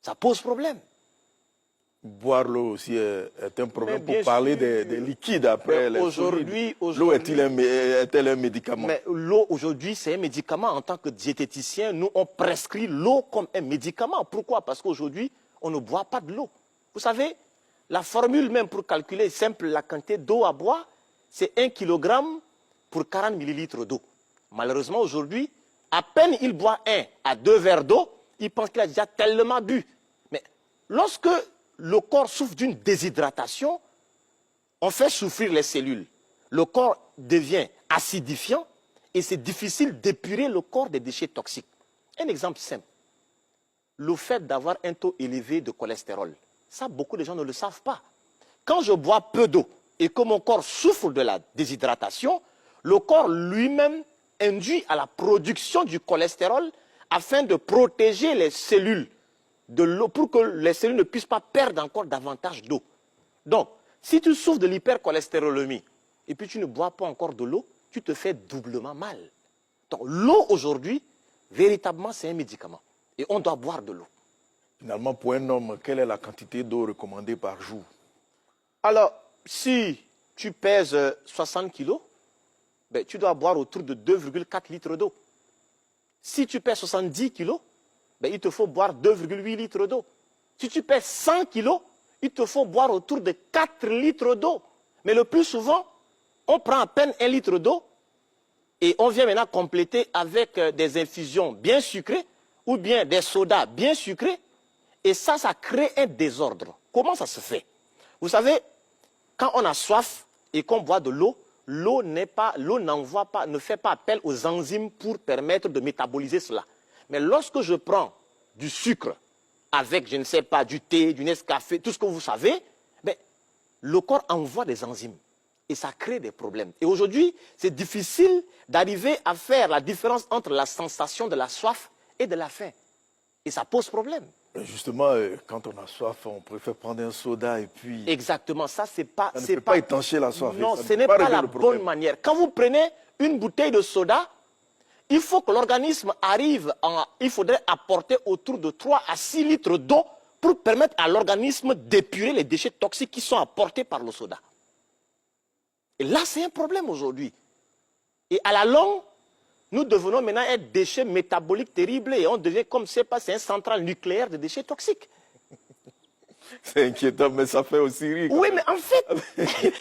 Ça pose problème. Boire l'eau aussi est un problème pour parler des liquides après les solides. L'eau est-elle un médicament? Mais l'eau aujourd'hui c'est un médicament. En tant que diététicien, nous on prescrit l'eau comme un médicament. Pourquoi? Parce qu'aujourd'hui on ne boit pas de l'eau. Vous savez, la formule même pour calculer simple la quantité d'eau à boire, c'est 1 kg pour 40 ml d'eau. Malheureusement aujourd'hui, à peine il boit 1 à 2 verres d'eau, il pense qu'il a déjà tellement bu. Mais lorsque le corps souffre d'une déshydratation, on fait souffrir les cellules. Le corps devient acidifiant et c'est difficile d'épurer le corps des déchets toxiques. Un exemple simple. Le fait d'avoir un taux élevé de cholestérol, ça beaucoup de gens ne le savent pas. Quand je bois peu d'eau et que mon corps souffre de la déshydratation, le corps lui-même induit à la production du cholestérol afin de protéger les cellules de l'eau pour que les cellules ne puissent pas perdre encore davantage d'eau. Donc, si tu souffres de l'hypercholestérolémie et puis tu ne bois pas encore de l'eau, tu te fais doublement mal. Donc, l'eau aujourd'hui, véritablement, c'est un médicament. Et on doit boire de l'eau. Finalement, pour un homme, quelle est la quantité d'eau recommandée par jour? Alors, si tu pèses 60 kilos, ben, tu dois boire autour de 2,4 litres d'eau. Si tu pèses 70 kilos, ben, il te faut boire 2,8 litres d'eau. Si tu pèses 100 kilos, il te faut boire autour de 4 litres d'eau. Mais le plus souvent, on prend à peine 1 litre d'eau et on vient maintenant compléter avec des infusions bien sucrées ou bien des sodas bien sucrés. Et ça crée un désordre. Comment ça se fait? Vous savez, quand on a soif et qu'on boit de l'eau, l'eau ne fait pas appel aux enzymes pour permettre de métaboliser cela. Mais lorsque je prends du sucre avec, je ne sais pas, du thé, du Nescafé, tout ce que vous savez, ben, le corps envoie des enzymes et ça crée des problèmes. Et aujourd'hui, c'est difficile d'arriver à faire la différence entre la sensation de la soif et de la faim. Et ça pose problème. Justement, quand on a soif, on préfère prendre un soda et puis... Exactement, ça c'est pas... Ça ne peut pas étancher la soif. Non, ce n'est pas la bonne manière. Quand vous prenez une bouteille de soda, il faut que l'organisme arrive il faudrait apporter autour de 3 à 6 litres d'eau pour permettre à l'organisme d'épurer les déchets toxiques qui sont apportés par le soda. Et là, c'est un problème aujourd'hui. Et à la longue, nous devenons maintenant un déchet métabolique terrible et on devient comme c'est un central nucléaire de déchets toxiques. C'est inquiétant, mais ça fait aussi rire. Oui, mais en fait,